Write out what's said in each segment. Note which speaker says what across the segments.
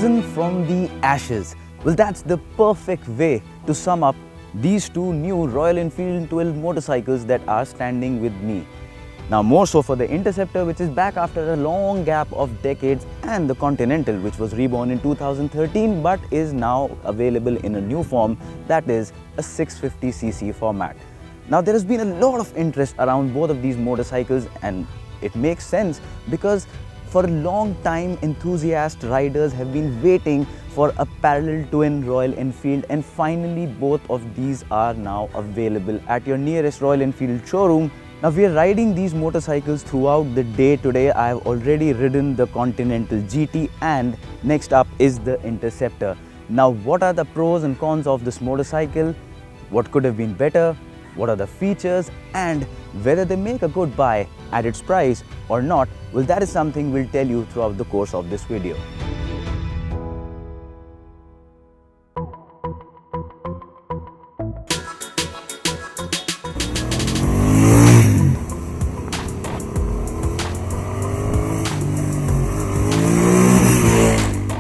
Speaker 1: Risen from the ashes. Well, that's the perfect way to sum up these two new Royal Enfield 12 motorcycles that are standing with me. Now, more so for the Interceptor, which is back after a long gap of decades, and the Continental, which was reborn in 2013 but is now available in a new form, that is a 650cc format. Now, there has been a lot of interest around both of these motorcycles, and it makes sense because for a long time enthusiast riders have been waiting for a parallel twin Royal Enfield, and finally both of these are now available at your nearest Royal Enfield showroom. Now, we are riding these motorcycles throughout the day today. I have already ridden the Continental GT, and next up is the Interceptor. Now, what are the pros and cons of this motorcycle? What could have been better? What are the features, and whether they make a good buy at its price or not? Well, that is something we'll tell you throughout the course of this video.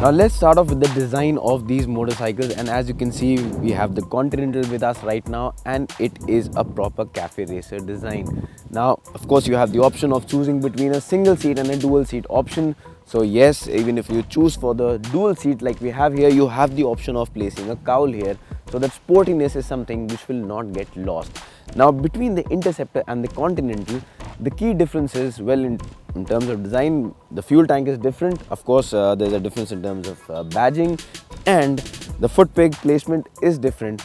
Speaker 1: Now let's start off with the design of these motorcycles, and as you can see, we have the Continental with us right now, and it is a proper cafe racer design. Now, of course, you have the option of choosing between a single seat and a dual seat option. So yes, even if you choose for the dual seat like we have here, you have the option of placing a cowl here, so that sportiness is something which will not get lost. Now, between the Interceptor and the Continental, the key difference is, well, in terms of design, the fuel tank is different. Of course, there's a difference in terms of badging, and the foot peg placement is different.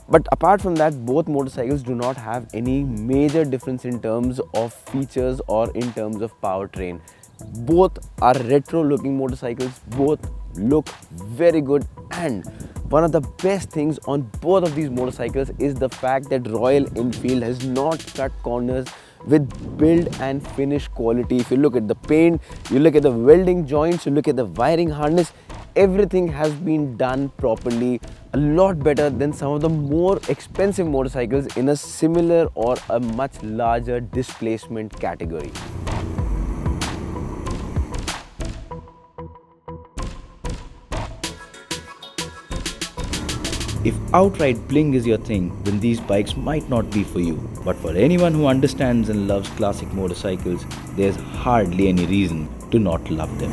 Speaker 1: But apart from that, both motorcycles do not have any major difference in terms of features or in terms of powertrain. Both are retro looking motorcycles, both look very good, and one of the best things on both of these motorcycles is the fact that Royal Enfield has not cut corners with build and finish quality. If you look at the paint, you look at the welding joints, you look at the wiring harness, everything has been done properly, a lot better than some of the more expensive motorcycles in a similar or a much larger displacement category.
Speaker 2: If outright bling is your thing, then these bikes might not be for you. But for anyone who understands and loves classic motorcycles, there's hardly any reason to not love them.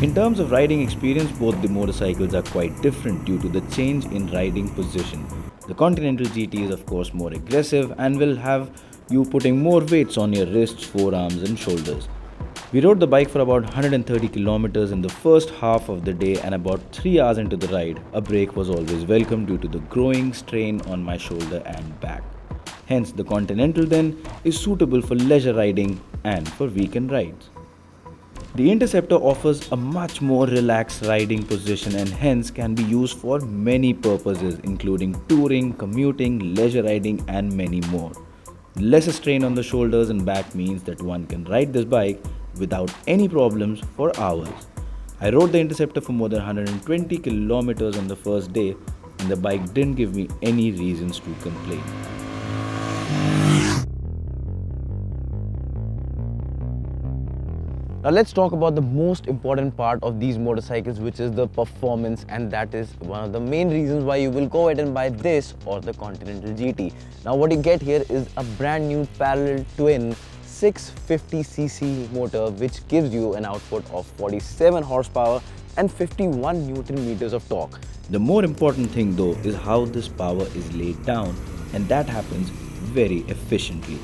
Speaker 2: In terms of riding experience, both the motorcycles are quite different due to the change in riding position. The Continental GT is of course more aggressive and will have you putting more weights on your wrists, forearms and shoulders. We rode the bike for about 130 kilometers in the first half of the day, and about 3 hours into the ride, a break was always welcome due to the growing strain on my shoulder and back. Hence, the Continental then is suitable for leisure riding and for weekend rides. The Interceptor offers a much more relaxed riding position and hence can be used for many purposes, including touring, commuting, leisure riding and many more. Lesser strain on the shoulders and back means that one can ride this bike without any problems for hours. I rode the Interceptor for more than 120 kilometers on the first day, and the bike didn't give me any reasons to complain.
Speaker 1: Now let's talk about the most important part of these motorcycles, which is the performance, and that is one of the main reasons why you will go ahead and buy this or the Continental GT. Now what you get here is a brand new parallel twin 650cc motor, which gives you an output of 47 horsepower and 51 Newton meters of torque.
Speaker 2: The more important thing though is how this power is laid down, and that happens very efficiently.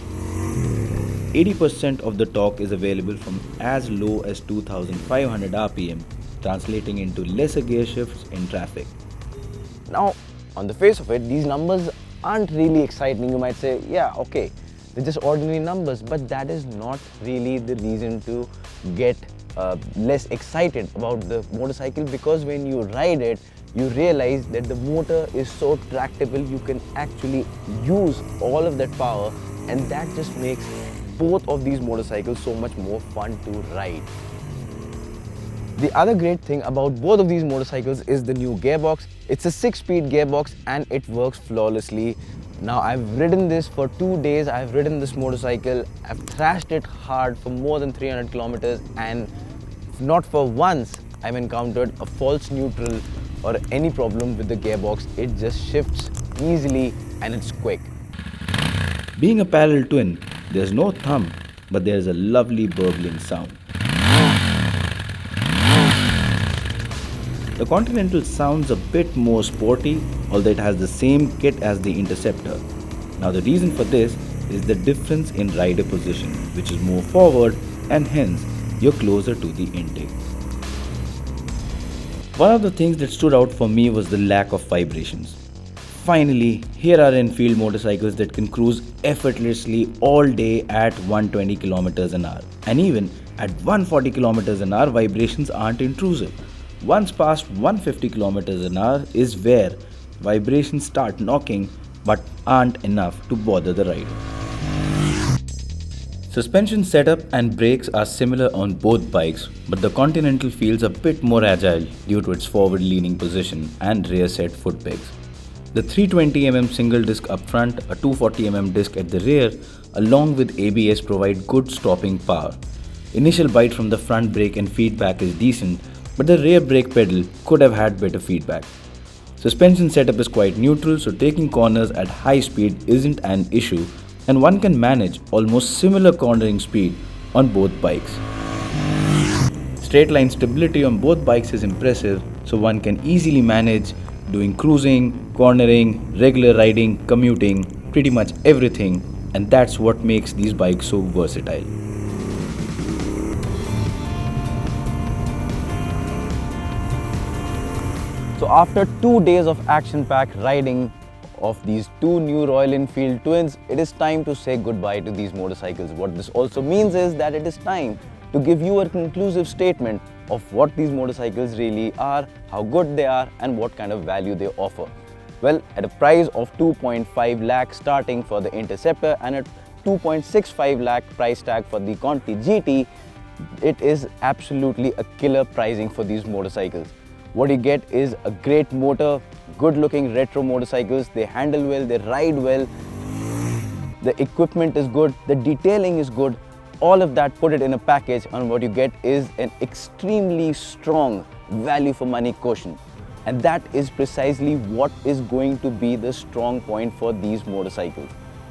Speaker 2: 80% of the torque is available from as low as 2500 RPM, translating into lesser gear shifts in traffic.
Speaker 1: Now, on the face of it, these numbers aren't really exciting. You might say, yeah, okay, they're just ordinary numbers, but that is not really the reason to get less excited about the motorcycle, because when you ride it, you realize that the motor is so tractable, you can actually use all of that power, and that just makes both of these motorcycles so much more fun to ride. The other great thing about both of these motorcycles is the new gearbox. It's a 6-speed gearbox and it works flawlessly. Now, I've ridden this for 2 days. I've ridden this motorcycle. I've thrashed it hard for more than 300 kilometers, and not for once I've encountered a false neutral or any problem with the gearbox. It just shifts easily and it's quick.
Speaker 2: Being a parallel twin, there's no thump, but there's a lovely burbling sound. The Continental sounds a bit more sporty, although it has the same kit as the Interceptor. Now the reason for this is the difference in rider position, which is more forward and hence you're closer to the intake. One of the things that stood out for me was the lack of vibrations. Finally, here are Enfield motorcycles that can cruise effortlessly all day at 120 km an hour. And even at 140 km an hour, vibrations aren't intrusive. Once past 150 km an hour is where vibrations start knocking but aren't enough to bother the rider. Suspension setup and brakes are similar on both bikes, but the Continental feels a bit more agile due to its forward-leaning position and rear-set foot pegs. The 320mm single disc up front, a 240mm disc at the rear, along with ABS provide good stopping power. Initial bite from the front brake and feedback is decent, but the rear brake pedal could have had better feedback. Suspension setup is quite neutral, so taking corners at high speed isn't an issue, and one can manage almost similar cornering speed on both bikes. Straight line stability on both bikes is impressive, so one can easily manage doing cruising, cornering, regular riding, commuting, pretty much everything, and that's what makes these bikes so versatile.
Speaker 1: So after 2 days of action-packed riding of these two new Royal Enfield twins, it is time to say goodbye to these motorcycles. What this also means is that it is time to give you a conclusive statement of what these motorcycles really are, how good they are and what kind of value they offer. Well, at a price of 2.5 lakh starting for the Interceptor and at 2.65 lakh price tag for the Conti GT, it is absolutely a killer pricing for these motorcycles. What you get is a great motor, good looking retro motorcycles, they handle well, they ride well, the equipment is good, the detailing is good. All of that, put it in a package, and what you get is an extremely strong value for money quotient. And that is precisely what is going to be the strong point for these motorcycles.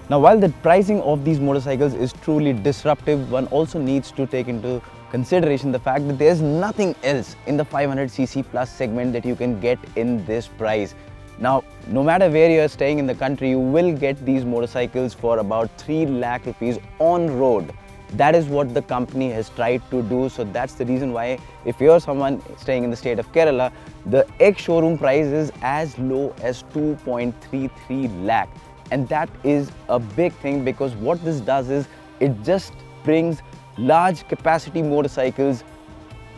Speaker 1: Now, while the pricing of these motorcycles is truly disruptive, one also needs to take into consideration the fact that there's nothing else in the 500cc plus segment that you can get in this price. Now, no matter where you're staying in the country, you will get these motorcycles for about 3 lakh rupees on road. That is what the company has tried to do. So that's the reason why, if you're someone staying in the state of Kerala, the ex-showroom price is as low as 2.33 lakh. And that is a big thing, because what this does is it just brings large capacity motorcycles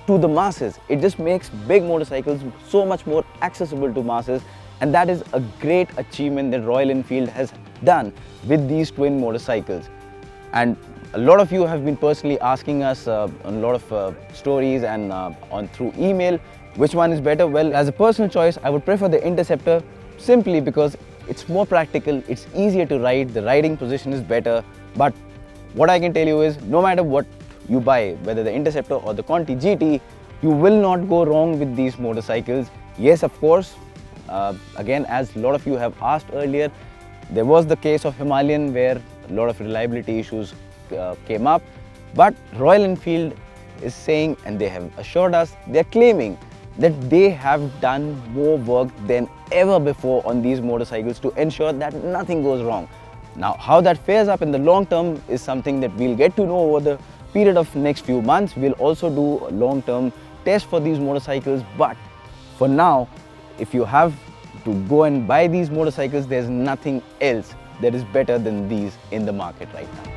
Speaker 1: to the masses. It just makes big motorcycles so much more accessible to masses, and that is a great achievement that Royal Enfield has done with these twin motorcycles. And a lot of you have been personally asking us a lot of stories and through email, which one is better? Well, as a personal choice, I would prefer the Interceptor, simply because it's more practical, it's easier to ride, the riding position is better. But what I can tell you is, no matter what you buy, whether the Interceptor or the Conti GT, you will not go wrong with these motorcycles. Yes, of course, again, as a lot of you have asked earlier, there was the case of Himalayan where a lot of reliability issues came up. But Royal Enfield is saying, and they have assured us, they're claiming that they have done more work than ever before on these motorcycles to ensure that nothing goes wrong. Now, how that fares up in the long term is something that we'll get to know over the period of next few months. We'll also do a long-term test for these motorcycles, but for now, if you have to go and buy these motorcycles, there's nothing else that is better than these in the market right now.